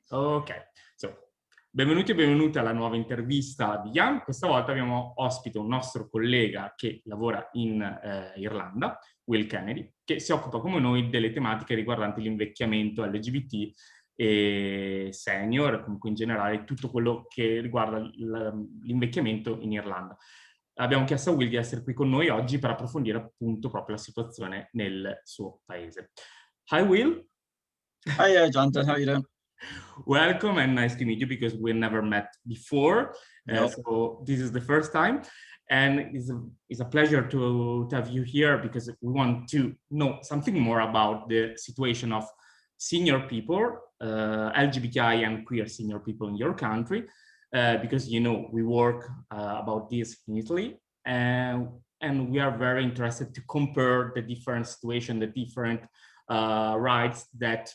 Ok, so, benvenuti e benvenute alla nuova intervista di IAM. Questa volta abbiamo ospite un nostro collega che lavora in Irlanda, Will Kennedy, che si occupa come noi delle tematiche riguardanti l'invecchiamento LGBT e senior, comunque in generale tutto quello che riguarda l'invecchiamento in Irlanda. Abbiamo chiesto a Will di essere qui con noi oggi per approfondire appunto proprio la situazione nel suo paese. Hi Will. Hi, Jonathan. How are you doing? Welcome and nice to meet you because we never met before. Nope. So this is the first time. And it's a pleasure to have you here because we want to know something more about the situation of senior people, LGBTI and queer senior people in your country. Because, you know, we work about this in Italy. And we are very interested to compare the different situation, the different rights that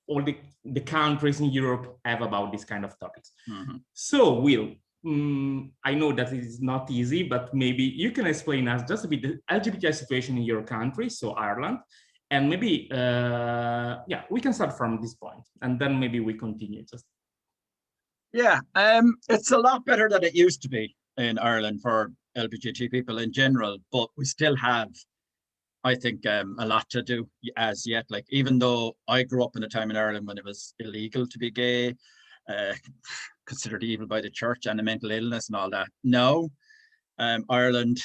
all the countries in Europe have about this kind of topics. Mm-hmm. So, Will, I know that it is not easy, but maybe you can explain us just a bit the LGBTI situation in your country, so Ireland, and maybe, yeah, we can start from this point, and then maybe we continue just. Yeah, it's a lot better than it used to be in Ireland for LGBT people in general, but we still have, I think, a lot to do as yet. Like, even though I grew up in a time in Ireland when it was illegal to be gay, considered evil by the church and a mental illness and all that. Now, Ireland,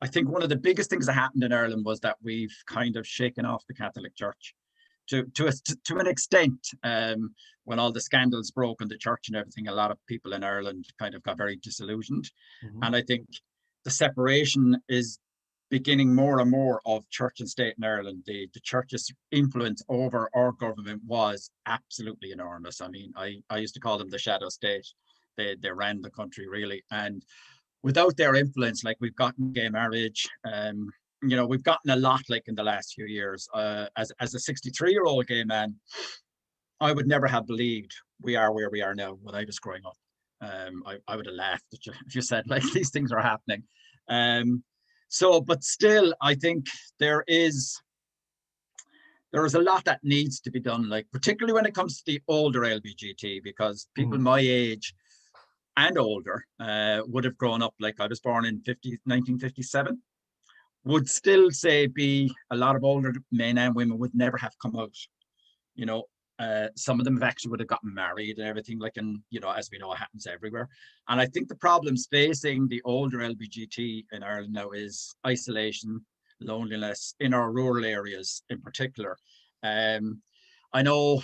I think one of the biggest things that happened in Ireland was that we've kind of shaken off the Catholic Church to an extent. When all the scandals broke in the church and everything, a lot of people in Ireland kind of got very disillusioned. Mm-hmm. And I think the separation is beginning more and more of church and state in Ireland. The church's influence over our government was absolutely enormous. I mean, I used to call them the shadow state. They ran the country really. And without their influence, like, we've gotten gay marriage, you know, we've gotten a lot, like, in the last few years. As a 63-year-old gay man, I would never have believed we are where we are now when I was growing up. I would have laughed if you said, like, these things are happening. So, but still, I think there is a lot that needs to be done, like, particularly when it comes to the older LGBT, because people my age and older would have grown up, like, I was born in 1957, would still say be a lot of older men and women would never have come out. You know, some of them actually would have gotten married and everything, like, and, you know, as we know, it happens everywhere. And I think the problems facing the older LGBT in Ireland now is isolation, loneliness in our rural areas in particular. I know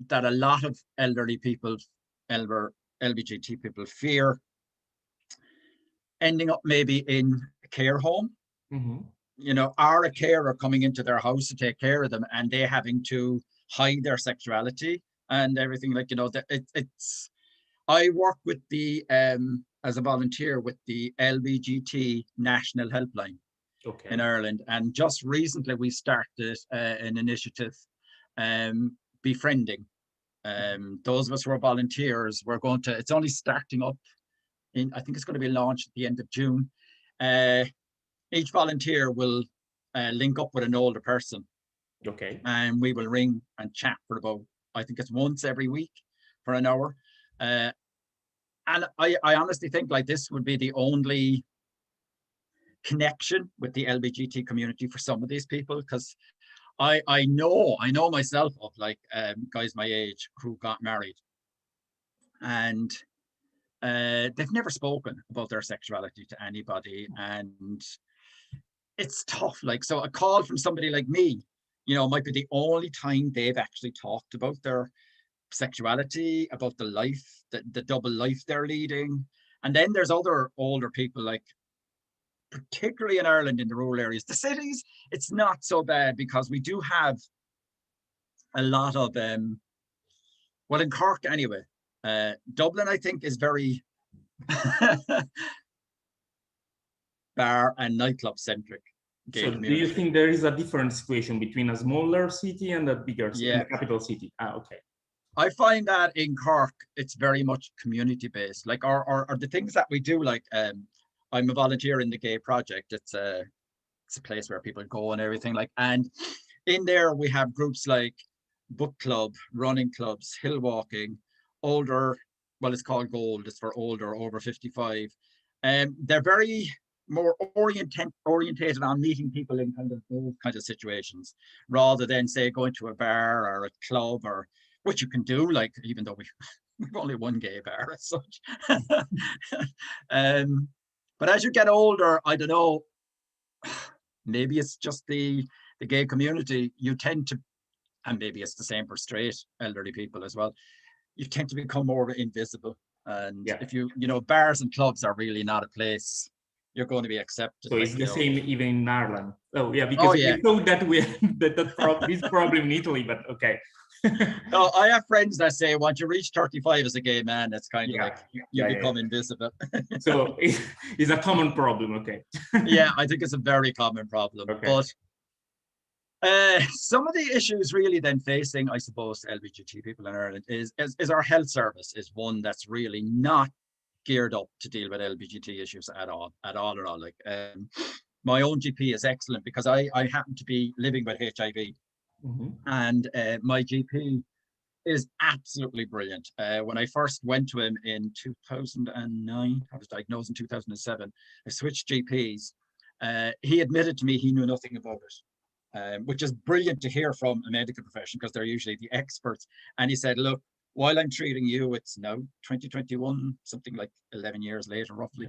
that a lot of elderly people, LGBT people, fear ending up maybe in a care home. Mm-hmm. You know, or a carer coming into their house to take care of them and they having to hide their sexuality and everything, like, you know, that it's I work with the as a volunteer with the LGBT National Helpline in Ireland, and just recently we started an initiative befriending those of us who are volunteers. We're going to, it's only starting up in, I think it's going to be launched at the end of June. Each volunteer will link up with an older person. Okay. And we will ring and chat for about, I think it's once every week for an hour. And I honestly think, like, this would be the only connection with the LGBT community for some of these people, because I know myself of, like, guys my age who got married and they've never spoken about their sexuality to anybody, and it's tough. Like, so a call from somebody like me, you know, might be the only time they've actually talked about their sexuality, about the life, the double life they're leading. And then there's other older people, like, particularly in Ireland, in the rural areas. The cities, it's not so bad because we do have a lot of, well, in Cork anyway, Dublin, I think, is very bar and nightclub centric. So do you think there is a different situation between a smaller city and a bigger city, the capital city? Okay. I find that in Cork, it's very much community based. Like, or the things that we do, like, I'm a volunteer in the Gay Project. It's a place where people go and everything, like, and in there we have groups like book club, running clubs, hill walking, older, well, it's called Gold, it's for older, over 55. They're very more orientated on meeting people in kind of those kinds of situations, rather than say going to a bar or a club, or which you can do, like, even though we've only one gay bar as such. But as you get older, I don't know, maybe it's just the gay community, you tend to, and maybe it's the same for straight elderly people as well, you tend to become more invisible. And if you know, bars and clubs are really not a place you're going to be accepted. So like, it's the same even in Ireland. Oh yeah, because oh, yeah. we thought that we this problem in Italy, but okay. No, I have friends that say once you reach 35 as a gay man, it's kind of like you become invisible. So it's a common problem, okay. Yeah, I think it's a very common problem. Okay. But some of the issues really then facing, I suppose, LGBT people in Ireland is our health service is one that's really not geared up to deal with LGBT issues at all. Like, my own GP is excellent because I happen to be living with HIV, and my GP is absolutely brilliant. When I first went to him in 2009, I was diagnosed in 2007. I switched GPs. He admitted to me he knew nothing about it, which is brilliant to hear from a medical profession because they're usually the experts. And he said, look, while I'm treating you, it's now 2021, something like 11 years later, roughly.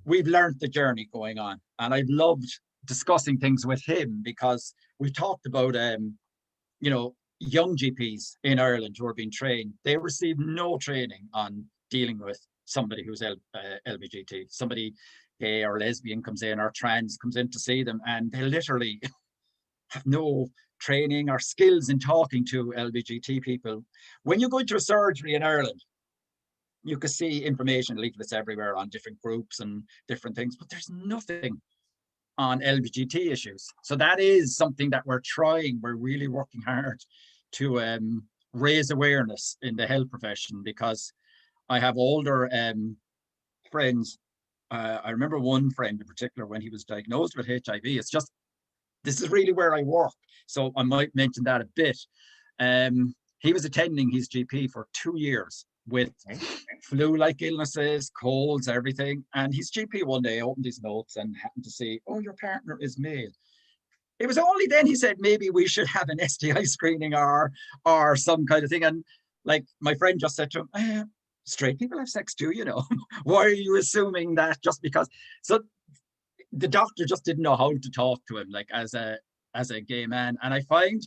We've learned the journey going on. And I've loved discussing things with him because we talked about, you know, young GPs in Ireland who are being trained. They receive no training on dealing with somebody who's LGBT, somebody gay or lesbian comes in or trans comes in to see them, and they literally have no training or skills in talking to LGBT people. When you go into a surgery in Ireland, you can see information leaflets everywhere on different groups and different things, but there's nothing on LGBT issues. So that is something that we're really working hard to raise awareness in the health profession, because I have older friends. I remember one friend in particular, when he was diagnosed with HIV, it's just, this is really where I work, so I might mention that a bit. He was attending his GP for 2 years with flu-like illnesses, colds, everything. And his GP one day opened his notes and happened to see, oh, your partner is male. It was only then he said, maybe we should have an STI screening or some kind of thing. And like, my friend just said to him, straight people have sex too, you know. Why are you assuming that just because? So the doctor just didn't know how to talk to him, like, as a gay man. And I find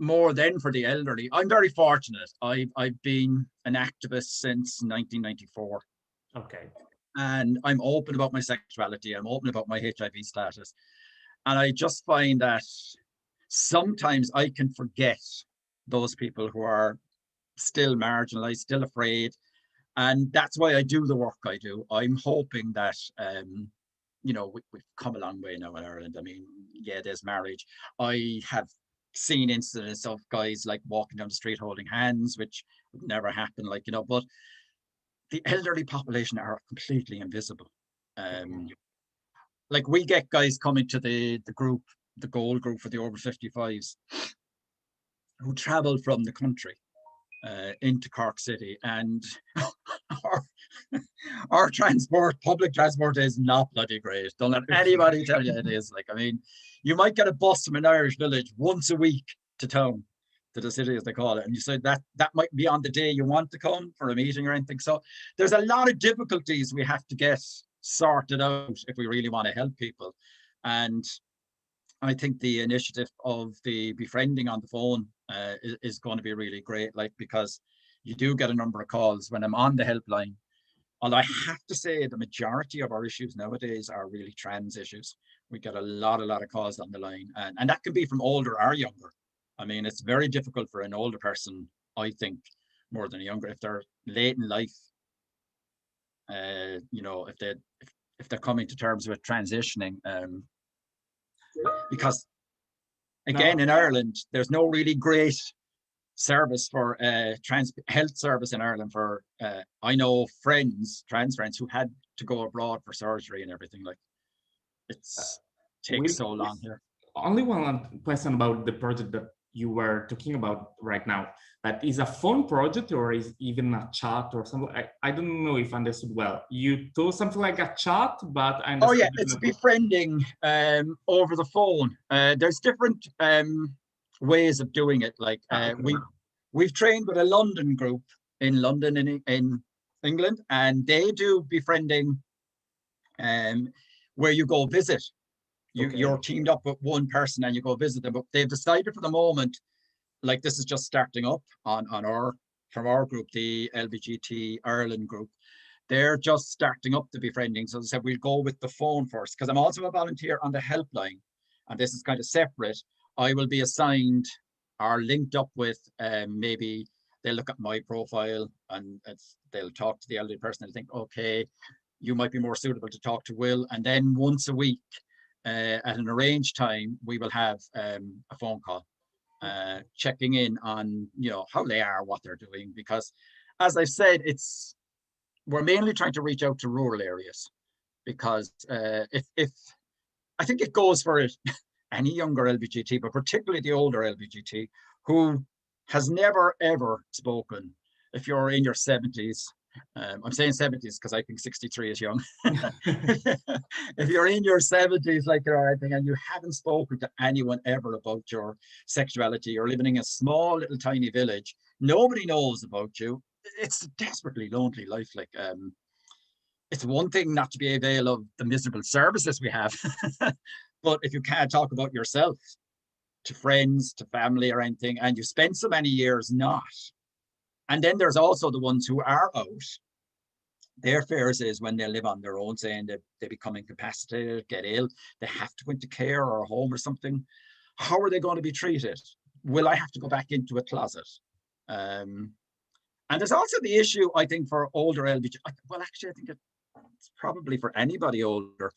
more than for the elderly, I'm very fortunate. I've been an activist since 1994. Okay. And I'm open about my sexuality. I'm open about my HIV status. And I just find that sometimes I can forget those people who are still marginalized, still afraid. And that's why I do the work I do. I'm hoping that, you know, we've come a long way now in Ireland. I mean, yeah, there's marriage. I have seen incidents of guys like walking down the street holding hands, which would never happen, like, you know, but the elderly population are completely invisible. Like, we get guys coming to the group, the Gold group for the over 55s, who travel from the country into Cork City, and our public transport is not bloody great. Don't let anybody tell you it is. Like, I mean, you might get a bus from an Irish village once a week to town, to the city as they call it, and you say that might be on the day you want to come for a meeting or anything. So there's a lot of difficulties we have to get sorted out if we really want to help people. And I think the initiative of the befriending on the phone is going to be really great, like, because you do get a number of calls when I'm on the helpline. Although I have to say the majority of our issues nowadays are really trans issues. We get a lot of calls on the line, and that can be from older or younger. I mean, it's very difficult for an older person, I think, more than a younger, if they're late in life. You know, if they're coming to terms with transitioning, because again, in Ireland, there's no really great service for trans health service in Ireland for I know trans friends who had to go abroad for surgery and everything. Like, it's takes so long here. Only one question about the project that you were talking about right now. That is a phone project or is even a chat or something? I don't know if I understood well. You told something like a chat, but I Oh understood. yeah, it's befriending over the phone. There's different ways of doing it. Like we've trained with a London group in London in England, and they do befriending where you go visit. You're teamed up with one person and you go visit them. But they've decided for the moment, like this is just starting up from our group, the LGBT Ireland group. They're just starting up the befriending. So they said we'll go with the phone first, because I'm also a volunteer on the helpline, and this is kind of separate. I will be assigned or linked up with maybe they'll look at my profile and they'll talk to the elderly person and think, okay, you might be more suitable to talk to Will. And then once a week at an arranged time, we will have a phone call, checking in on, you know, how they are, what they're doing. Because as I've said, we're mainly trying to reach out to rural areas, because if I think it goes for any younger LGBT, but particularly the older LGBT, who has never ever spoken. If you're in your 70s, I'm saying 70s because I think 63 is young. If you're in your 70s, like you're anything, and you haven't spoken to anyone ever about your sexuality, or living in a small little tiny village, nobody knows about you. It's a desperately lonely life. Like it's one thing not to be avail of the miserable services we have, but if you can't talk about yourself to friends, to family or anything, and you spend so many years not. And then there's also the ones who are out. Their fears is when they live on their own, saying that they become incapacitated, get ill, they have to go into care or a home or something. How are they going to be treated? Will I have to go back into a closet? And there's also the issue, I think, for older LGBT. Well, actually, I think it's probably for anybody older,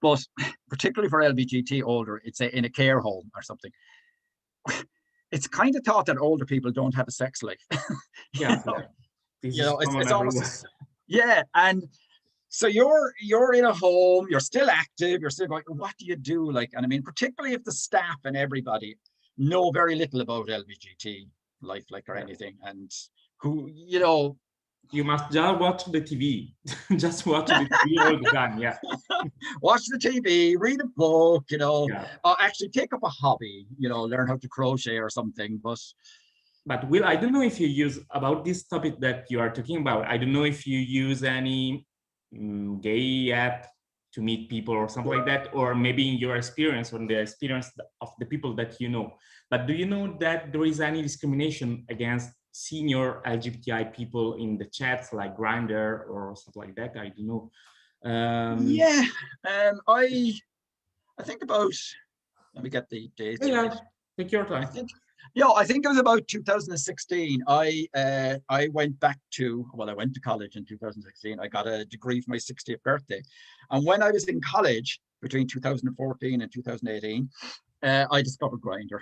but particularly for LGBT older, it's in a care home or something. It's kind of thought that older people don't have a sex life. Yeah, it's almost yeah. And so you're in a home, you're still active, you're still going, what do you do? Like, and I mean, particularly if the staff and everybody know very little about LGBT life, like, or anything, and who, you know, you must just watch the TV. Just watch the TV all the time. Yeah. Watch the TV, read a book, you know, actually take up a hobby, you know, learn how to crochet or something. But Will, I don't know if you use, about this topic that you are talking about, I don't know if you use any gay app to meet people or something like that, or maybe in your experience, or the experience of the people that you know. But do you know that there is any discrimination against senior LGBTI people in the chats, like Grindr or something like that? I don't know. I think about, let me get the dates right. Take your time. I think it was about 2016. I went back to, I went to college in 2016. I got a degree for my 60th birthday. And when I was in college between 2014 and 2018, I discovered Grindr.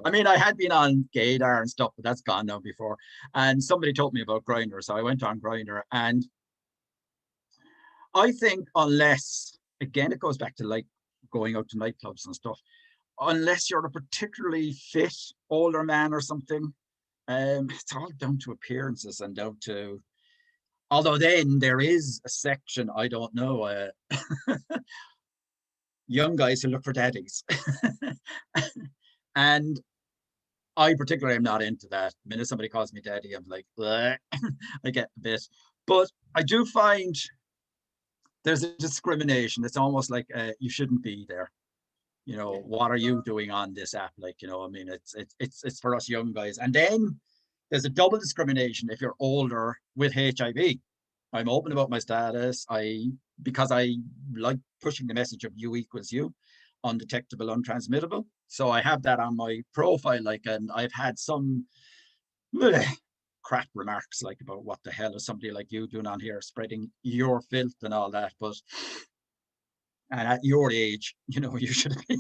I mean, I had been on Gaydar and stuff, but that's gone now before. And somebody told me about Grindr, so I went on Grindr. And I think unless, again, it goes back to like going out to nightclubs and stuff, unless you're a particularly fit older man or something, it's all down to appearances and down to, although then there is a section, I don't know, young guys who look for daddies. And I particularly am not into that. The minute somebody calls me daddy, I'm like, I get a bit. But I do find there's a discrimination. It's almost like you shouldn't be there. You know, what are you doing on this app? Like, you know, I mean, it's for us young guys. And then there's a double discrimination if you're older with HIV. I'm open about my status. Because I like pushing the message of you equals you, undetectable, untransmittable. So I have that on my profile, like, and I've had some crap remarks like about what the hell is somebody like you doing on here, spreading your filth and all that. But and at your age, you know, you should be.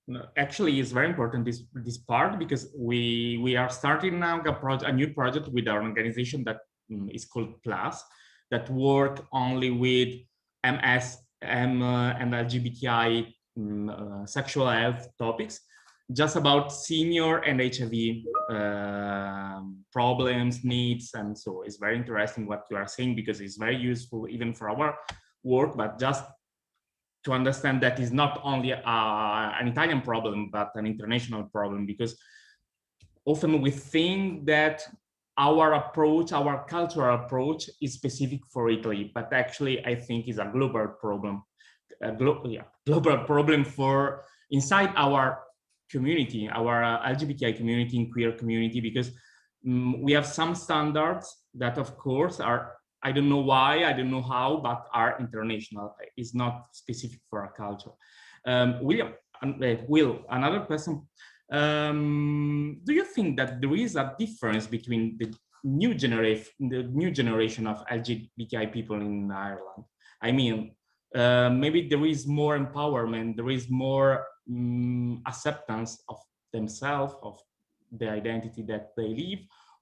No, actually, it's very important, this part, because we are starting now a new project with our organization that is called Plus, that work only with MS and LGBTI sexual health topics. just about senior and HIV problems, needs, and so it's very interesting what you are saying, because it's very useful even for our work, but just to understand that is not only an Italian problem, but an international problem, because often we think that our approach, our cultural approach is specific for Italy, but actually I think is a global problem, global problem for inside our community, our LGBTI community and queer community, because we have some standards that of course are, I don't know why, I don't know how, but are international. It's not specific for a culture. William, Will, another question. Do you think that there is a difference between the new generation of LGBTI people in Ireland? I mean, maybe there is more empowerment, there is more acceptance of themselves, of the identity that they live,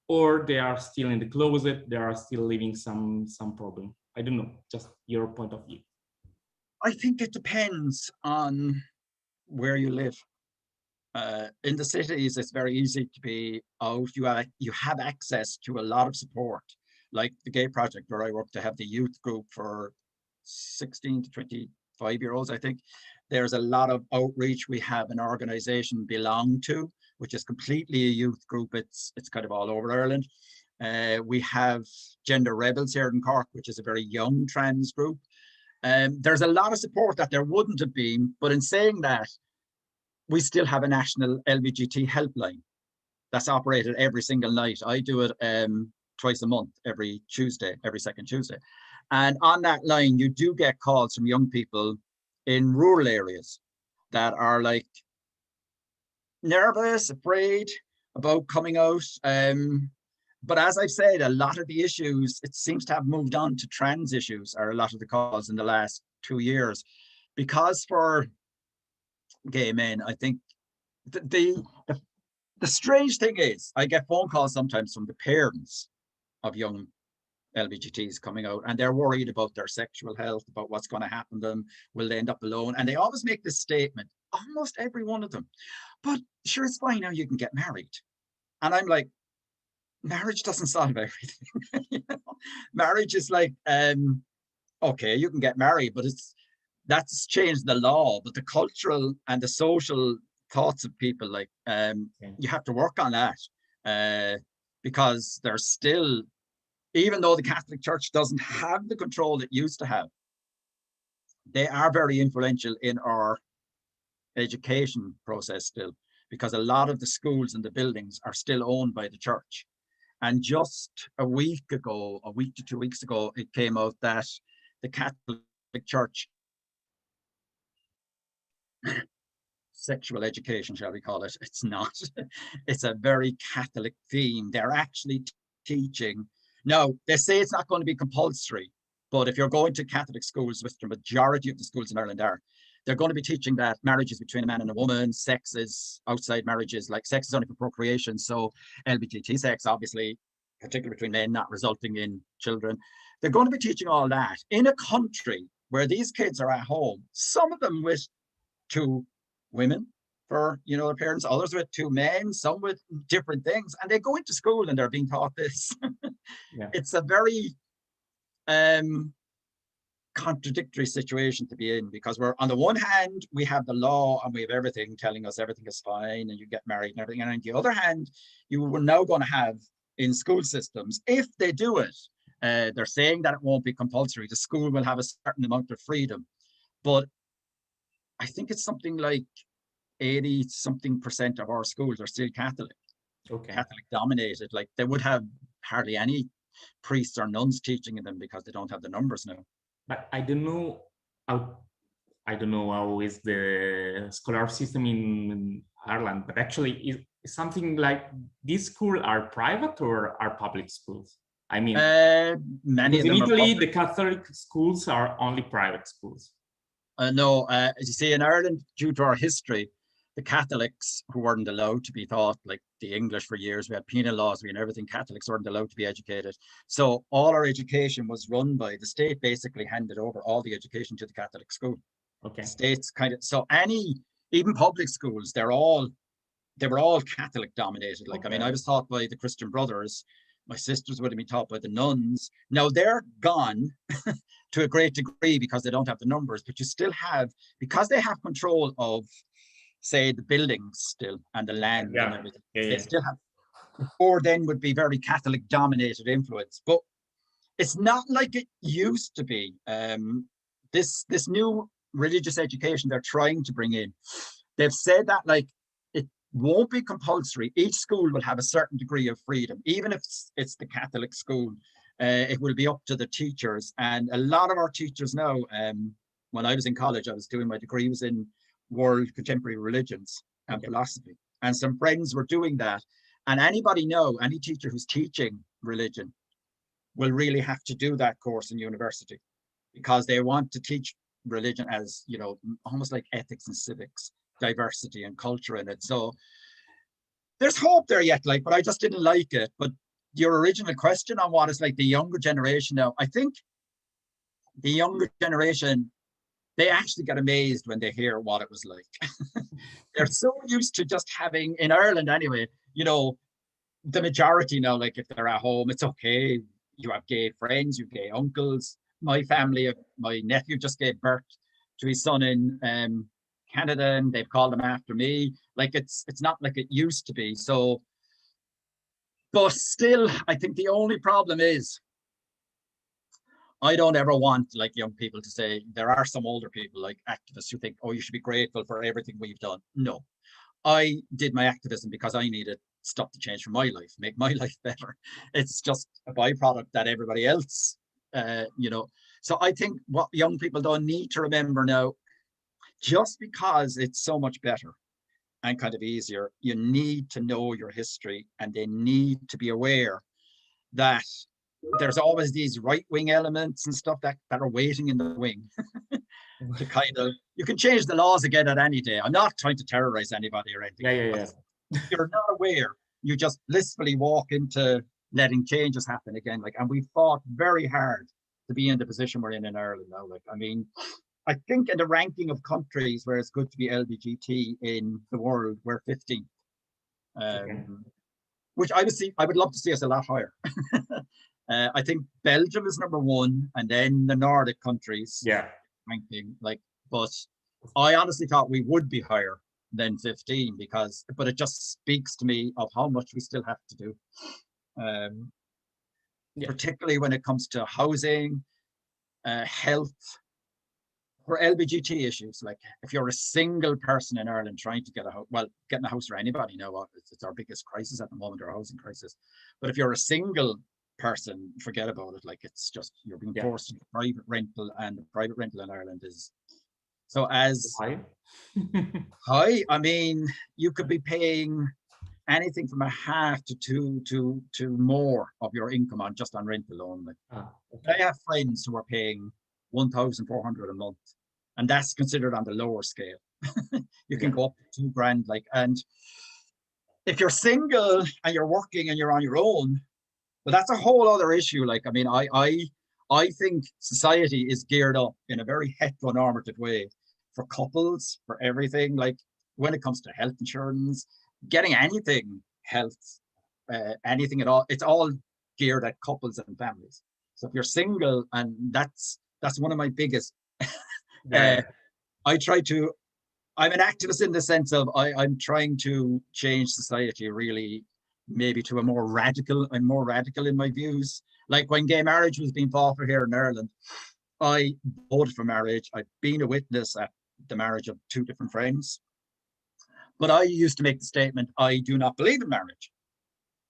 or they are still in the closet, they are still living some problem. I don't know, just your point of view. I think it depends on where you live. In the cities, it's very easy to be out. You have access to a lot of support, like the Gay Project, where I work, to have the youth group for 16 to 25-year-olds, I think. There's a lot of outreach. We have an organization, Belong To, which is completely a youth group. It's kind of all over Ireland. We have Gender Rebels here in Cork, which is a very young trans group. There's a lot of support that there wouldn't have been, but in saying that, we still have a national LGBT helpline that's operated every single night. I do it twice a month, every second Tuesday. And on that line, you do get calls from young people in rural areas that are like nervous, afraid about coming out. But as I've said, a lot of the issues, it seems to have moved on to trans issues, are a lot of the calls in the last 2 years. Because for gay men, I think the strange thing is, I get phone calls sometimes from the parents of young LGBTs coming out, and they're worried about their sexual health, about what's going to happen to them, will they end up alone? And they always make this statement, almost every one of them, but sure, it's fine now, you can get married. And I'm like, marriage doesn't solve everything. You know? Marriage is like, okay, you can get married, but that's changed the law, but the cultural and the social thoughts of people, like, you have to work on that, because there's still, even though the Catholic Church doesn't have the control it used to have, they are very influential in our education process still, because a lot of the schools and the buildings are still owned by the church. And just a week to 2 weeks ago, it came out that the Catholic Church, sexual education, shall we call it? It's not. It's a very Catholic theme. They're actually teaching. Now, they say it's not going to be compulsory, but if you're going to Catholic schools, which the majority of the schools in Ireland are, they're going to be teaching that marriage is between a man and a woman, sex is outside marriages, like sex is only for procreation. So LGBT sex, obviously, particularly between men, not resulting in children. They're going to be teaching all that in a country where these kids are at home, some of them with 2 women for, you know, their parents, others with 2 men, some with different things, and they go into school and they're being taught this. Yeah. It's a very contradictory situation to be in, because we're, on the one hand, we have the law and we have everything telling us everything is fine and you get married and everything, and on the other hand, you are now going to have in school systems, if they do it, they're saying that it won't be compulsory, the school will have a certain amount of freedom, but I think it's something like 80-something% of our schools are still Catholic. Okay. Catholic dominated. Like, they would have hardly any priests or nuns teaching in them because they don't have the numbers now. But I don't know how is the scholar system in Ireland, but actually is something like these schools are private or are public schools? I mean, many of them in Italy, the Catholic schools are only private schools. No, as you see, in Ireland, due to our history, the Catholics who weren't allowed to be taught, like the English for years, we had penal laws, we had everything, Catholics weren't allowed to be educated. So all our education was run by the state, basically handed over all the education to the Catholic school. Okay. The states kind of, so even public schools, they're all they were all Catholic dominated. Like, Okay. I mean, I was taught by the Christian brothers. My sisters would have been taught by the nuns. Now they're gone to a great degree because they don't have the numbers, but you still have, because they have control of, say, the buildings still and the land and everything. They still have, or then would be very Catholic dominated influence. But it's not like it used to be. This new religious education they're trying to bring in, they've said that like it won't be compulsory. Each school will have a certain degree of freedom, even if it's the Catholic school. It will be up to the teachers. And a lot of our teachers now, when I was in college, I was doing my degree was in world contemporary religions and philosophy. And some friends were doing that. And anybody know, any teacher who's teaching religion will really have to do that course in university, because they want to teach religion as, you know, almost like ethics and civics, diversity and culture in it. So there's hope there yet, like, but I just didn't like it. But your original question on what is like the younger generation now, I think the younger generation, they actually get amazed when they hear what it was like. They're so used to just having, in Ireland anyway, you know, the majority now, like if they're at home, it's okay. You have gay friends, you have gay uncles. My family, my nephew just gave birth to his son in Canada, and they've called him after me. Like it's not like it used to be. So, but still, I think the only problem is I don't ever want like young people to say, there are some older people like activists who think, oh, you should be grateful for everything we've done. No, I did my activism because I needed stuff to change for my life, make my life better. It's just a byproduct that everybody else, you know. So I think what young people don't need to remember now, just because it's so much better and kind of easier, you need to know your history, and they need to be aware that there's always these right-wing elements and stuff that are waiting in the wing to kind of, you can change the laws again at any day. I'm not trying to terrorize anybody or anything. If you're not aware, you just blissfully walk into letting changes happen again. Like, and we fought very hard to be in the position we're in Ireland now. Like, I mean, I think in the ranking of countries where it's good to be LGBT in the world, we're 15th. Which I would love to see us a lot higher. I think Belgium is #1, and then the Nordic countries ranking. Like, but I honestly thought we would be higher than 15 but it just speaks to me of how much we still have to do, particularly when it comes to housing, health, for LGBT issues. Like, if you're a single person in Ireland trying to get a house, well, getting a house for anybody, you know, it's our biggest crisis at the moment, our housing crisis. But if you're a single person, forget about it. Like, it's just, you're being forced into private rental, and the private rental in Ireland is so as high. I mean, you could be paying anything from a half to more of your income on just on rent alone. Like, I have friends who are paying 1,400 a month, and that's considered on the lower scale. You can go up to $2,000. Like, and if you're single and you're working and you're on your own, but that's a whole other issue. Like, I mean, I think society is geared up in a very heteronormative way for couples, for everything. Like, when it comes to health insurance, getting anything health, anything at all, it's all geared at couples and families. So if you're single, and that's one of my biggest, I'm an activist in the sense of I'm trying to change society, really, maybe to a more radical. I'm more radical in my views. Like, when gay marriage was being fought for here in Ireland, I voted for marriage. I've been a witness at the marriage of 2 different friends. But I used to make the statement, I do not believe in marriage.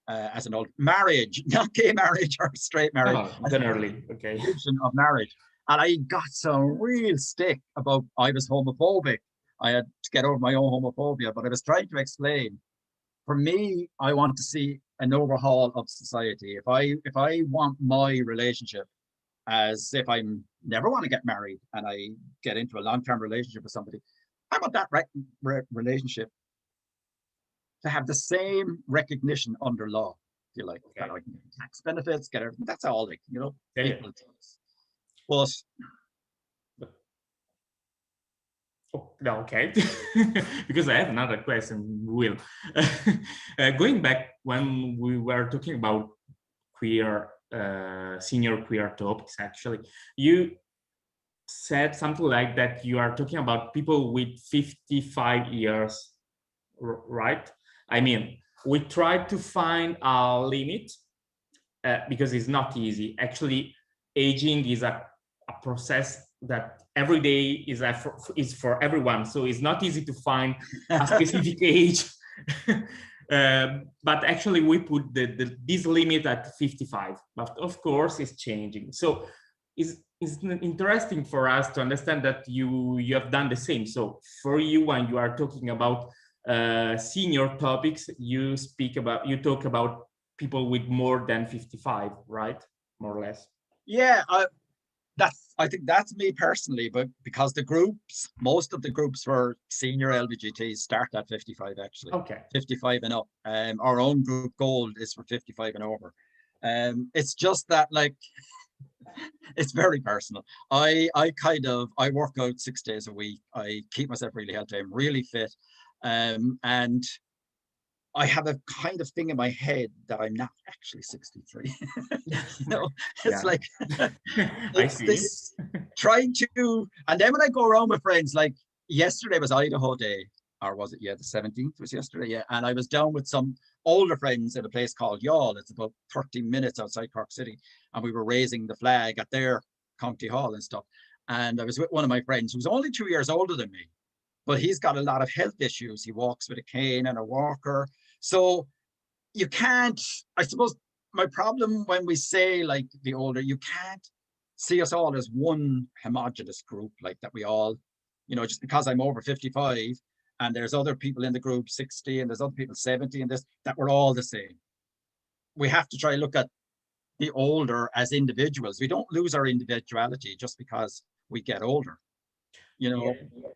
As an old marriage, not gay marriage or straight marriage. Generally, of marriage. And I got some real stick about I was homophobic. I had to get over my own homophobia, but I was trying to explain, for me, I want to see an overhaul of society. If I want my relationship, as if I never want to get married and I get into a long-term relationship with somebody, I want that relationship to have the same recognition under law, if you like. That I can get tax benefits, get everything. That's all, like, you know, equal things. But Oh, no, okay, because I have another question, Will. Going back when we were talking about queer, senior queer topics, actually, you said something like that you are talking about people with 55 years, right? I mean, we try to find a limit because it's not easy. Actually, aging is a process that every day is for everyone. So it's not easy to find a specific age. But actually, we put this limit at 55. But of course, it's changing. So it's interesting for us to understand that you have done the same. So for you, when you are talking about senior topics, you talk about people with more than 55, right? More or less. Yeah, I think that's me personally, but because most of the groups for senior LGBTs start at 55 actually. Okay. 55 and up. Our own group gold is for 55 and over. It's just that, like, it's very personal. I work out 6 days a week. I keep myself really healthy. I'm really fit. And I have a kind of thing in my head that I'm not actually 63. You know, it's like it's this trying to, and then when I go around with friends, like yesterday was Idaho Day, or was it? Yeah, the 17th was yesterday. Yeah, and I was down with some older friends at a place called Youghal. It's about 30 minutes outside Cork City, and we were raising the flag at their county hall and stuff. And I was with one of my friends who's only 2 years older than me, but he's got a lot of health issues. He walks with a cane and a walker. So you can't, I suppose my problem when we say like the older, you can't see us all as one homogenous group, like that we all, you know, just because I'm over 55 and there's other people in the group 60 and there's other people 70 and this, that we're all the same. We have to try to look at the older as individuals. We don't lose our individuality just because we get older, you know. Yeah.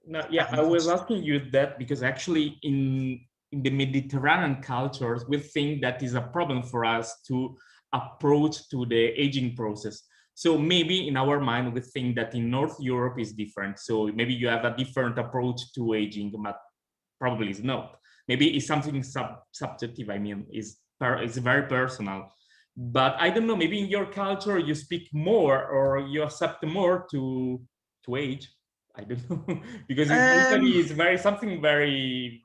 No, yeah, I was asking you that because actually in the Mediterranean cultures, we think that is a problem for us to approach to the aging process. So maybe in our mind, we think that in North Europe is different. So maybe you have a different approach to aging, but probably it's not. Maybe it's something subjective. I mean, it's very personal. But I don't know, maybe in your culture, you speak more or you accept more to age. I don't know, because it's very something very.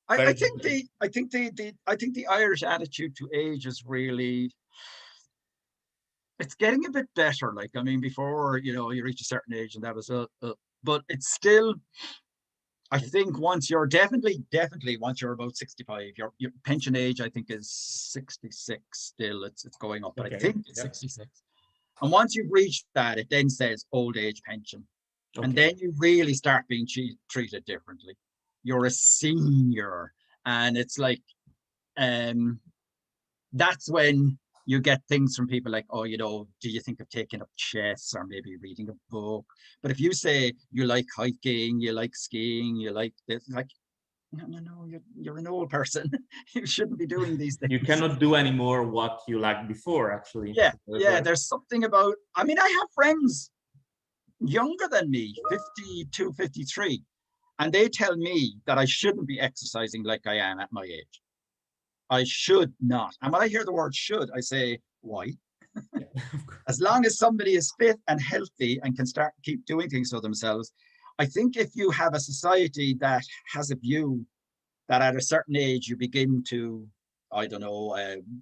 I think the Irish attitude to age is really, it's getting a bit better. Like, I mean, before, you know, you reach a certain age and that was but it's still, I think once you're definitely once you're about 65, your pension age, I think, is 66 still. It's going up, but okay. I think it's 66. And once you've reached that, it then says old age pension. Okay. And then you really start being treated differently. You're a senior, and it's like, that's when you get things from people like, oh, you know, do you think of taking up chess or maybe reading a book? But if you say you like hiking, you like skiing, you like this, like, no, you're an old person. You shouldn't be doing these things. You cannot do anymore what you liked before, actually. Yeah, there's something about, I mean, I have friends younger than me, 52, 53, and they tell me that I shouldn't be exercising like I am at my age. I should not. And when I hear the word should, I say, why? As long as somebody is fit and healthy and can keep doing things for themselves. I think if you have a society that has a view that at a certain age you begin to, I don't know,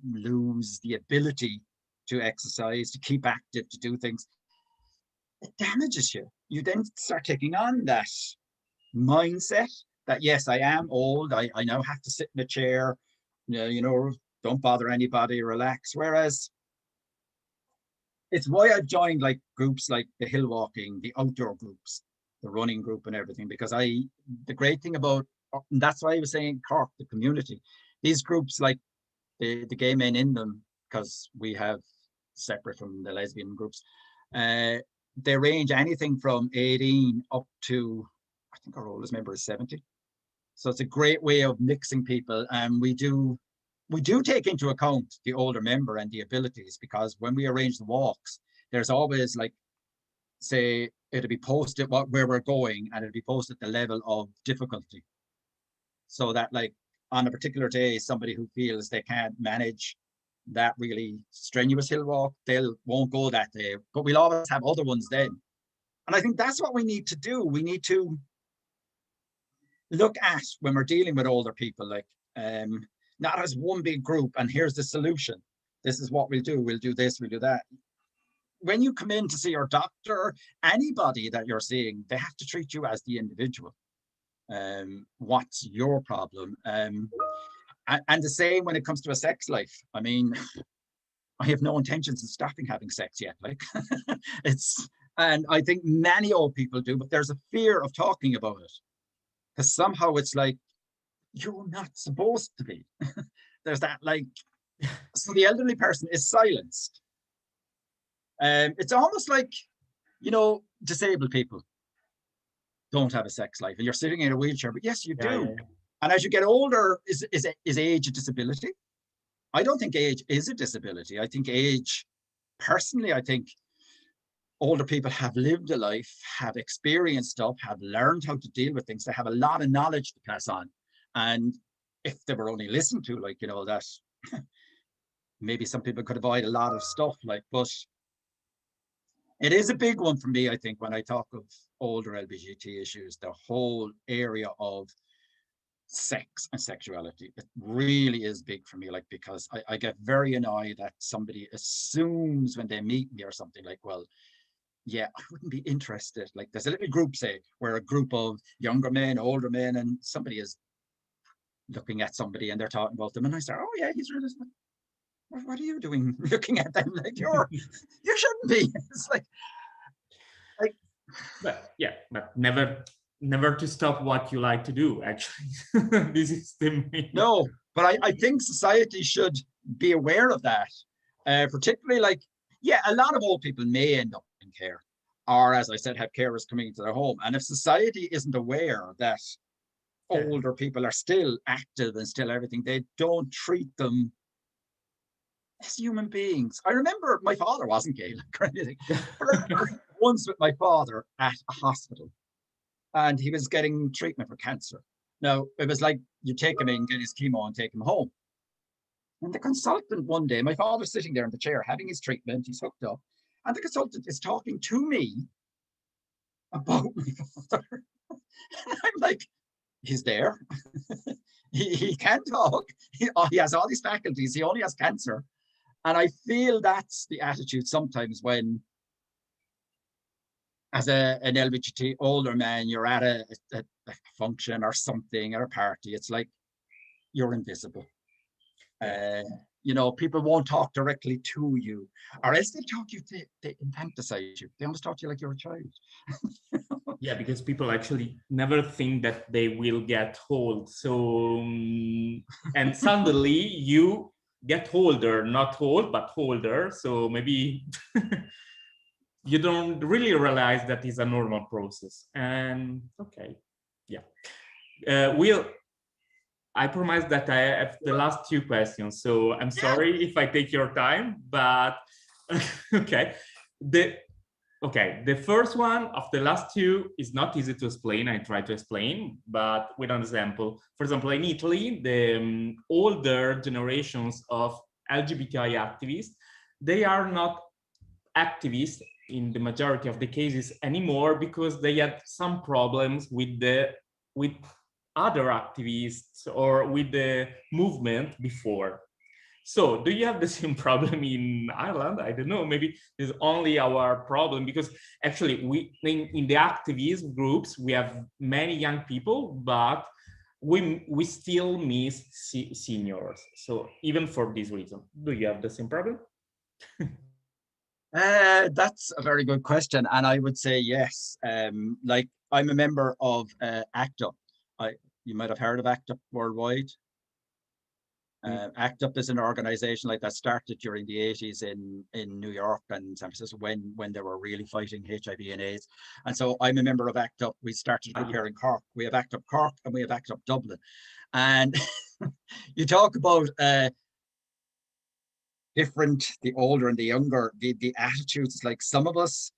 lose the ability to exercise, to keep active, to do things, it damages you. You then start taking on that mindset that, yes, I am old. I now have to sit in a chair, you know, don't bother anybody, relax. Whereas it's why I've joined like groups like the hill walking, the outdoor groups, the running group and everything, because the great thing about, and that's why I was saying Cork, the community, these groups, like the gay men in them, because we have separate from the lesbian groups, they range anything from 18 up to, I think our oldest member is 70. So it's a great way of mixing people. And we do take into account the older member and the abilities, because when we arrange the walks, there's always like say it'll be posted where we're going, and it'll be posted the level of difficulty. So that like on a particular day, somebody who feels they can't manage that really strenuous hill walk, won't go that day, but we'll always have other ones then. And I think that's what we need to do. We need to look at, when we're dealing with older people, like not as one big group and here's the solution. This is what we'll do this, we'll do that. When you come in to see your doctor, anybody that you're seeing, they have to treat you as the individual. What's your problem? And the same when it comes to a sex life. I mean, I have no intentions of stopping having sex yet. Like and I think many old people do, but there's a fear of talking about it. Because somehow it's like, you're not supposed to be. There's that like, so the elderly person is silenced. It's almost like, you know, disabled people don't have a sex life and you're sitting in a wheelchair, but yes, you do. Yeah. And as you get older, is age a disability? I don't think age is a disability. I think age, personally, I think older people have lived a life, have experienced stuff, have learned how to deal with things. They have a lot of knowledge to pass on. And if they were only listened to, like, you know, that maybe some people could avoid a lot of stuff, like, but it is a big one for me, I think, when I talk of older LGBT issues, the whole area of sex and sexuality. It really is big for me, like, because I get very annoyed that somebody assumes when they meet me or something like, well, yeah, I wouldn't be interested. Like there's a little group, say, where a group of younger men, older men, and somebody is looking at somebody and they're talking about them. And I say, oh yeah, he's really, what are you doing looking at them? Like you shouldn't be. It's like, but yeah, but never to stop what you like to do, actually. This is the main. No, but I think society should be aware of that. Particularly like, yeah, a lot of old people may end up in care, or as I said, have carers coming into their home. And if society isn't aware that older people are still active and still everything, they don't treat them as human beings. I remember my father wasn't gay or anything, but I remember once with my father at a hospital, and he was getting treatment for cancer. Now, it was like you take him in, get his chemo, and take him home. And the consultant one day, my father's sitting there in the chair having his treatment, he's hooked up, and the consultant is talking to me about my father. And I'm like, he's there. he can talk. He has all these faculties. He only has cancer. And I feel that's the attitude sometimes when, as an LGBT older man, you're at a function or something, or a party, it's like you're invisible. You know, people won't talk directly to you, or else they talk you, they infantilize you. They almost talk to you like you're a child. Yeah, because people actually never think that they will get old. So, and suddenly you get older, not old, but older. So maybe you don't really realize that is a normal process. And okay, yeah. I promise that I have the last two questions, so I'm sorry if I take your time, but okay. The first one of the last two is not easy to explain. I try to explain, but with an example. For example, in Italy, the older generations of LGBTI activists, they are not activists in the majority of the cases anymore because they had some problems with other activists or with the movement before. So do you have the same problem in Ireland? I don't know, maybe it's only our problem, because actually we in the activist groups, we have many young people, but we still miss seniors. So even for this reason, do you have the same problem? That's a very good question. And I would say yes. Like I'm a member of ACT UP. You might have heard of ACT UP worldwide. ACT UP is an organization like that started during the 80s in New York and San Francisco when they were really fighting HIV and AIDS. And so I'm a member of ACT UP. We started a group here in Cork. We have ACT UP Cork and we have ACT UP Dublin. And you talk about different, the older and the younger, the attitudes. Like some of us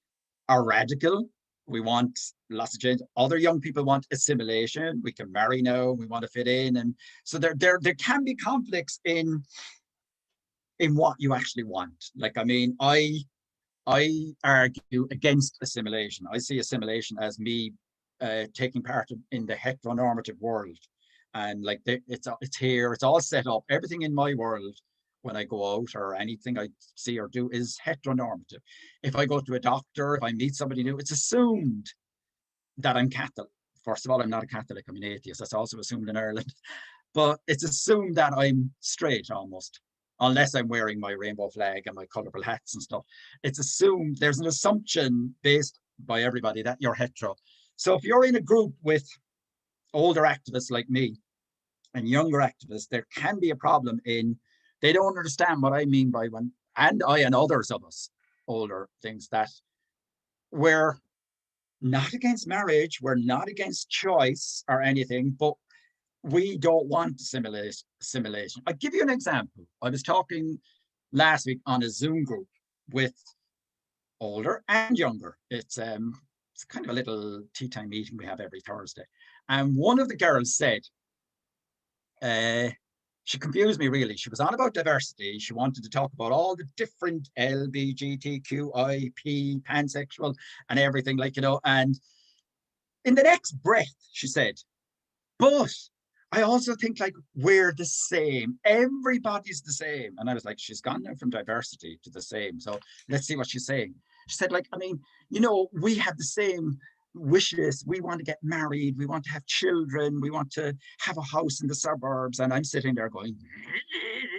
are radical. We want lots of change. Other young people want assimilation. We can marry now. We want to fit in, and so there can be conflicts in what you actually want. Like, I mean, I argue against assimilation. I see assimilation as me taking part in the heteronormative world, and like it's here, it's all set up. Everything in my world, when I go out or anything I see or do, is heteronormative. If I go to a doctor, if I meet somebody new, it's assumed that I'm Catholic. First of all, I'm not a Catholic, I'm an atheist. That's also assumed in Ireland. But it's assumed that I'm straight almost, unless I'm wearing my rainbow flag and my colorful hats and stuff. It's assumed, there's an assumption based by everybody that you're hetero. So if you're in a group with older activists like me and younger activists, there can be a problem in, they don't understand what I mean by when, and I and others of us, older things, that we're not against marriage, we're not against choice or anything, but we don't want assimilation. I'll give you an example. I was talking last week on a Zoom group with older and younger. It's kind of a little tea time meeting we have every Thursday. And one of the girls said, she confused me really. She was on about diversity. She wanted to talk about all the different LGBTQIP, pansexual and everything, like, you know, and in the next breath, she said, but I also think like we're the same. Everybody's the same. And I was like, she's gone now from diversity to the same. So let's see what she's saying. She said, like, I mean, you know, we have the same wishes. We want to get married. We want to have children. We want to have a house in the suburbs. And I'm sitting there going,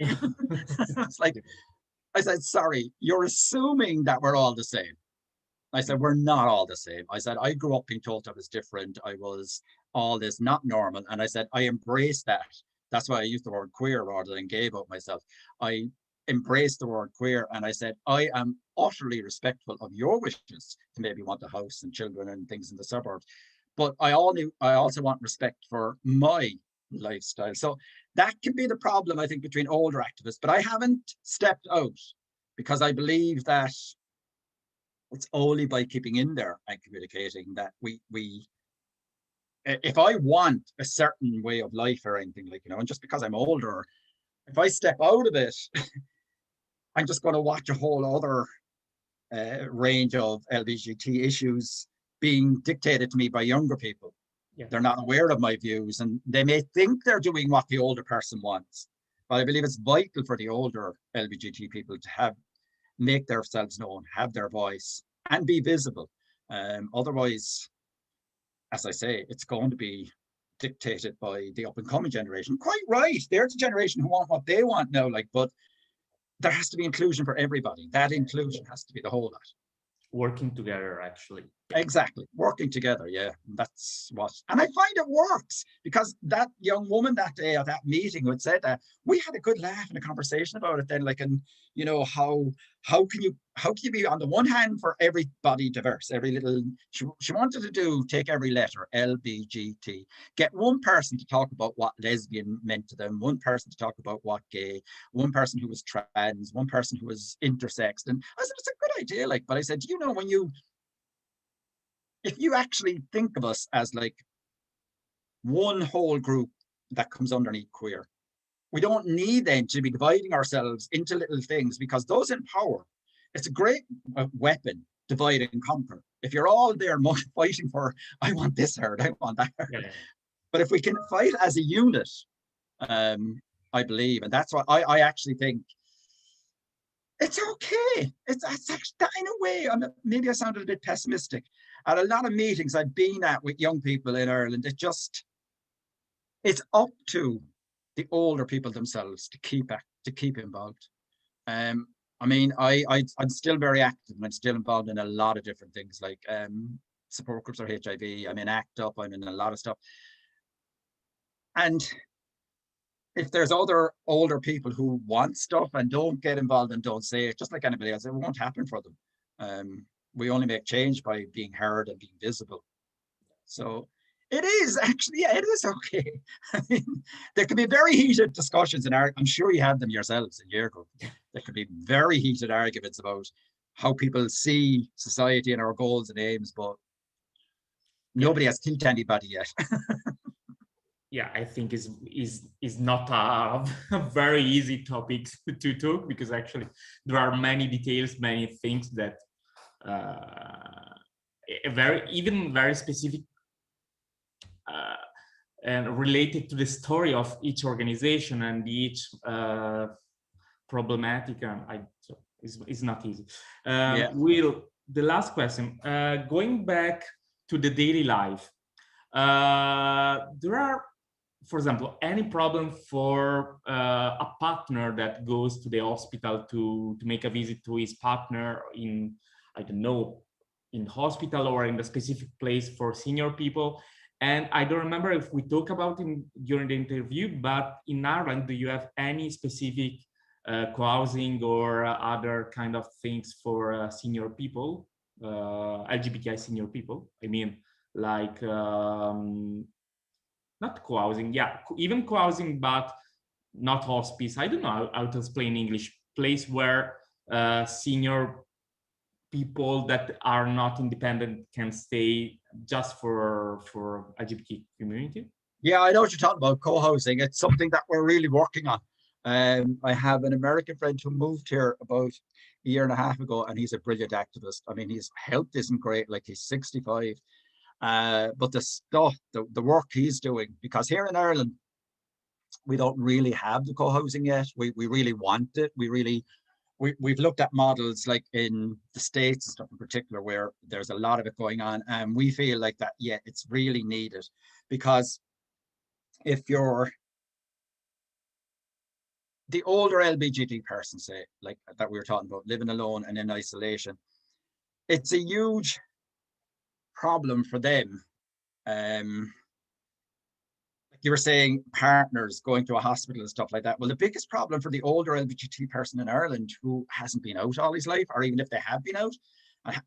it's like, I said, sorry, you're assuming that we're all the same. I said, we're not all the same. I said, I grew up being told I was different. I was all this, not normal. And I said, I embrace that. That's why I use the word queer rather than gay about myself. I embrace the word queer. And I said, I am utterly respectful of your wishes to maybe want a house and children and things in the suburbs. But I also want respect for my lifestyle. So that can be the problem, I think, between older activists. But I haven't stepped out because I believe that it's only by keeping in there and communicating that we if I want a certain way of life or anything, like, you know, and just because I'm older, if I step out of it, I'm just going to watch a whole other range of LGBT issues being dictated to me by younger people. Yeah. They're not aware of my views, and they may think they're doing what the older person wants. But I believe it's vital for the older LGBT people to make themselves known, have their voice, and be visible. Otherwise, as I say, it's going to be dictated by the up and coming generation. Quite right. They're the generation who want what they want now, like, but there has to be inclusion for everybody. That inclusion has to be the whole lot. Working together, actually. Exactly. Working together. Yeah. That's what, and I find it works, because that young woman that day at that meeting who had said that, we had a good laugh and a conversation about it then, like, and you know, how can you be on the one hand for everybody diverse, every little, she wanted to take every letter, LBGT, get one person to talk about what lesbian meant to them, one person to talk about what gay, one person who was trans, one person who was intersex. And I said, it's a good idea, like, but I said, you know, if you actually think of us as like one whole group that comes underneath queer, we don't need then to be dividing ourselves into little things, because those in power, it's a great weapon, divide and conquer. If you're all there fighting for, I want this heard, I want that heard. Yeah. But if we can fight as a unit, I believe, and that's what I actually think, it's okay. It's actually, in a way, maybe I sounded a bit pessimistic. At a lot of meetings I've been at with young people in Ireland, it's up to the older people themselves to keep involved. I mean, I'm still very active, and I'm still involved in a lot of different things, like support groups for HIV. I'm in ACT UP, I'm in a lot of stuff. And if there's other older people who want stuff and don't get involved and don't say it, just like anybody else, it won't happen for them. We only make change by being heard and being visible. So it is actually, yeah, it is okay. I mean, there can be very heated discussions, and I'm sure you have them yourselves in your group. There could be very heated arguments about how people see society and our goals and aims, but nobody has killed anybody yet. Yeah, I think is not a very easy topic to talk, because actually there are many details, many things that very specific and related to the story of each organization and each problematic, and so it's not easy. Yeah. Will, the last question, going back to the daily life, there are, for example, any problem for a partner that goes to the hospital to make a visit to his partner in, I don't know, in hospital or in the specific place for senior people? And I don't remember if we talk about it during the interview, but in Ireland, do you have any specific co-housing or other kind of things for senior people, LGBTI senior people? I mean, like, not co-housing, yeah, even co-housing, but not hospice. I don't know how to explain in English. Place where senior people that are not independent can stay just for LGBT community. Yeah, I know what you're talking about, co-housing. It's something that we're really working on. I have an American friend who moved here about a year and a half ago, and he's a brilliant activist. I mean, his health isn't great, like he's 65. But the stuff, the work he's doing, because here in Ireland, we don't really have the co-housing yet. We really want it. We've looked at models like in the States and stuff in particular, where there's a lot of it going on. And we feel like that, yeah, it's really needed, because if you're the older LGBT person, say, like that we were talking about, living alone and in isolation, it's a huge problem for them. Like you were saying, partners going to a hospital and stuff like that. Well, the biggest problem for the older LGBT person in Ireland who hasn't been out all his life, or even if they have been out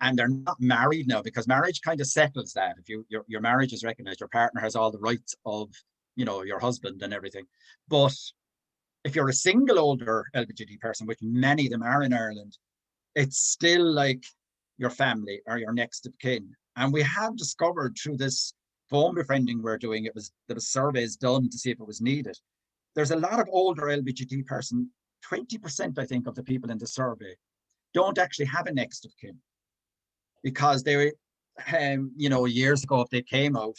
and they're not married now, because marriage kind of settles that. If your marriage is recognized, your partner has all the rights of, your husband and everything. But if you're a single older LGBT person, which many of them are in Ireland, it's still like your family or your next of kin. And we have discovered through this phone befriending we're doing, there was surveys done to see if it was needed. There's a lot of older LGBT person, 20% I think of the people in the survey don't actually have a next of kin, because they years ago, if they came out,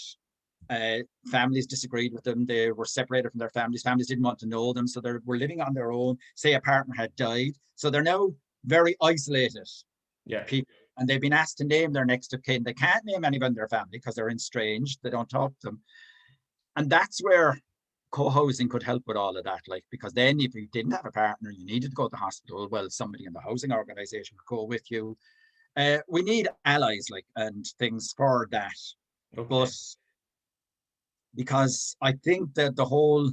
families disagreed with them, they were separated from their families didn't want to know them, so they were living on their own. Say a partner had died, so they're now very isolated people, and they've been asked to name their next of kin. They can't name anyone in their family because they're estranged, they don't talk to them. And that's where co-housing could help with all of that, like, because then if you didn't have a partner, you needed to go to the hospital, well, somebody in the housing organization could go with you. We need allies, like, and things for that. Okay. But because I think that the whole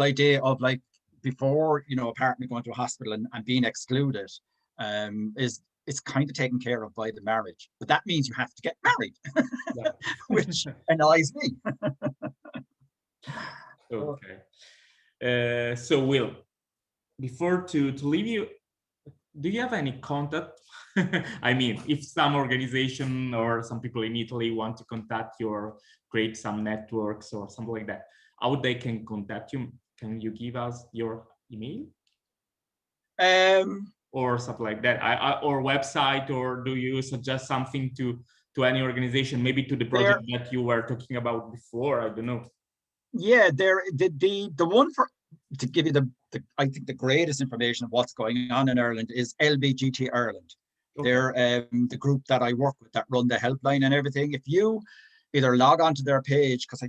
idea of, like, before, a partner going to a hospital and being excluded, it's kind of taken care of by the marriage. But that means you have to get married, which annoys me. Okay. So Will, before to leave you, do you have any contact? I mean, if some organization or some people in Italy want to contact you or create some networks or something like that, how they can contact you? Can you give us your email? Or something like that, or website, or do you suggest something to any organization, maybe to the project that you were talking about before? I don't know. Yeah, the one for, to give you I think the greatest information of what's going on in Ireland is lgbtia Ireland. Okay. They're the group that I work with that run the helpline and everything. If you either log onto their page, because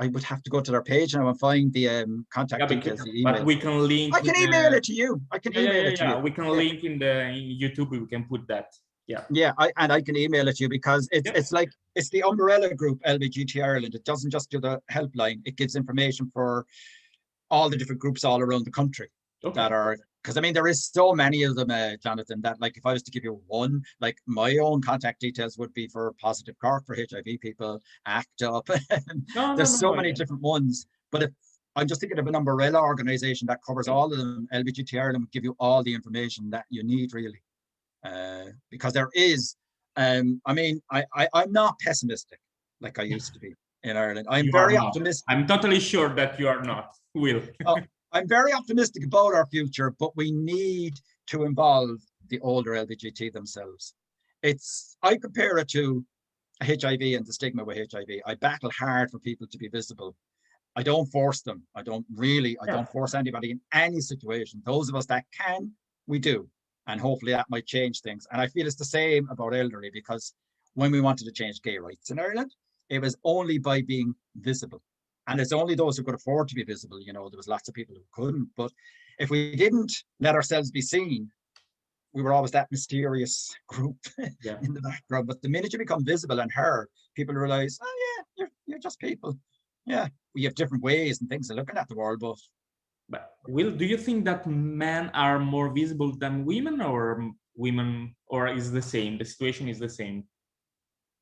I would have to go to their page and I will find the contact details. But we can link. I can email it to you. I can email it to you. We can link in YouTube. We can put that. Yeah. Yeah, I can email it to you, because it's like, it's the umbrella group lgbtia Ireland. It doesn't just do the helpline. It gives information for all the different groups all around the country that are, because I mean, there is so many of them, Jonathan, that, like, if I was to give you one, like, my own contact details would be for Positive Cork, for HIV people, ACT UP. There's so many different ones. But if I'm just thinking of an umbrella organization that covers all of them, lgbtia Ireland would give you all the information that you need, really. because there is, I mean, I'm not pessimistic like I used to be in Ireland. I'm very optimistic. I'm totally sure that you are not, Will. I'm very optimistic about our future, but we need to involve the older LGBT themselves. I compare it to HIV and the stigma with HIV. I battle hard for people to be visible. I don't force them. I don't force anybody in any situation. Those of us that can, we do. And hopefully that might change things. And I feel it's the same about elderly, because when we wanted to change gay rights in Ireland, it was only by being visible. And it's only those who could afford to be visible. You know, there was lots of people who couldn't. But if we didn't let ourselves be seen, we were always that mysterious group in the background. But the minute you become visible and heard, people realize, oh yeah, you're just people. Yeah, we have different ways and things of looking at the world. But Will, do you think that men are more visible than women, or is the same? The situation is the same.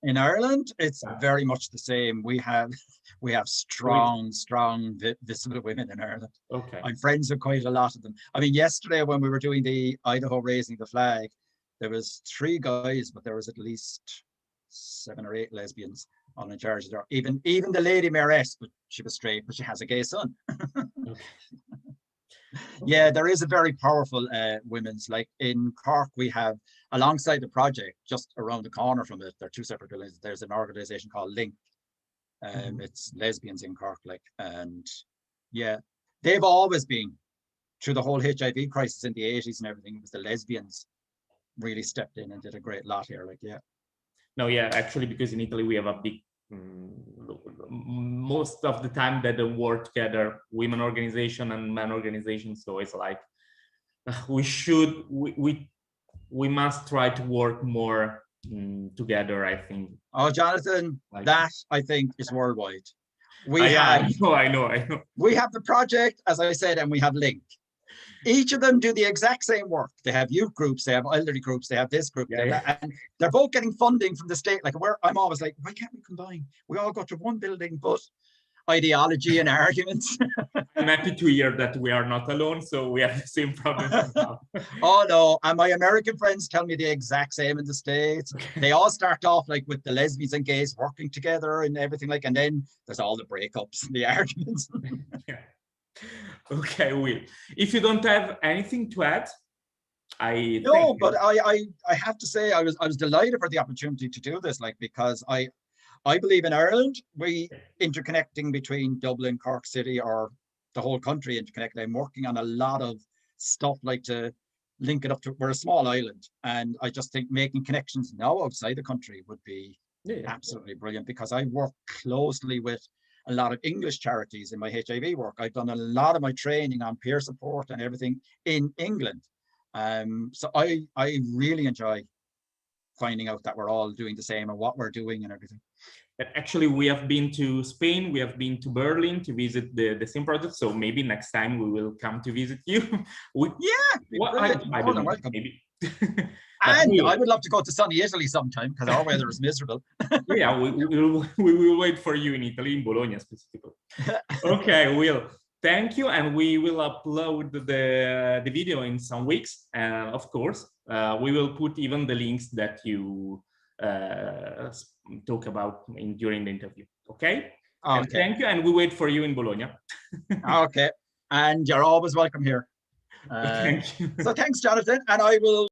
In Ireland, it's very much the same. We have strong visible women in Ireland. Okay. I'm friends with quite a lot of them. I mean, yesterday when we were doing the Idaho raising the flag, there was 3 guys, but there was at least 7 or 8 lesbians on in charge of there. Even the lady mayoress, but she was straight, but she has a gay son. Okay. Yeah, there is a very powerful women's, like in Cork, we have, alongside the project, just around the corner from it, there are 2 separate buildings, there's an organization called Link. It's lesbians in Cork, like, and yeah, they've always been, through the whole HIV crisis in the 80s and everything, it was the lesbians really stepped in and did a great lot here, like, yeah. No, yeah, actually, because in Italy we have a big, most of the time that they work together, women organization and men organization. So it's like we must try to work more together, I think. Oh, Jonathan, like, that I think is worldwide. I know. We have the project, as I said, and we have Link. Each of them do the exact same work. They have youth groups, they have elderly groups, they have this group, that, and they're both getting funding from the state. Like, I'm always like, why can't we combine? We all go to one building, but ideology and arguments. I'm happy to hear that we are not alone, so we have the same problems. Oh no, and my American friends tell me the exact same in the States. They all start off like with the lesbians and gays working together and everything, like, and then there's all the breakups and the arguments. Yeah. Okay, Will, if you don't have anything to add, but I have to say I was delighted for the opportunity to do this, like, because I believe in Ireland, we interconnecting between Dublin, Cork City, or the whole country interconnected. I'm working on a lot of stuff, like, to link it up to, we're a small island, and I just think making connections now outside the country would be absolutely brilliant, because I work closely with a lot of English charities in my HIV work. I've done a lot of my training on peer support and everything in England. So I really enjoy finding out that we're all doing the same and what we're doing and everything. Actually, we have been to Spain, we have been to Berlin to visit the same project. So maybe next time we will come to visit you. I don't know, maybe. And I would love to go to sunny Italy sometime, because our weather is miserable. Yeah, we will wait for you in Italy, in Bologna specifically. Okay, Will, thank you. And we will upload the video in some weeks. And of course, we will put even the links that you talk about during the interview. Okay? Okay. Thank you. And we wait for you in Bologna. Okay. And you're always welcome here. Thank you. So thanks, Jonathan. And I will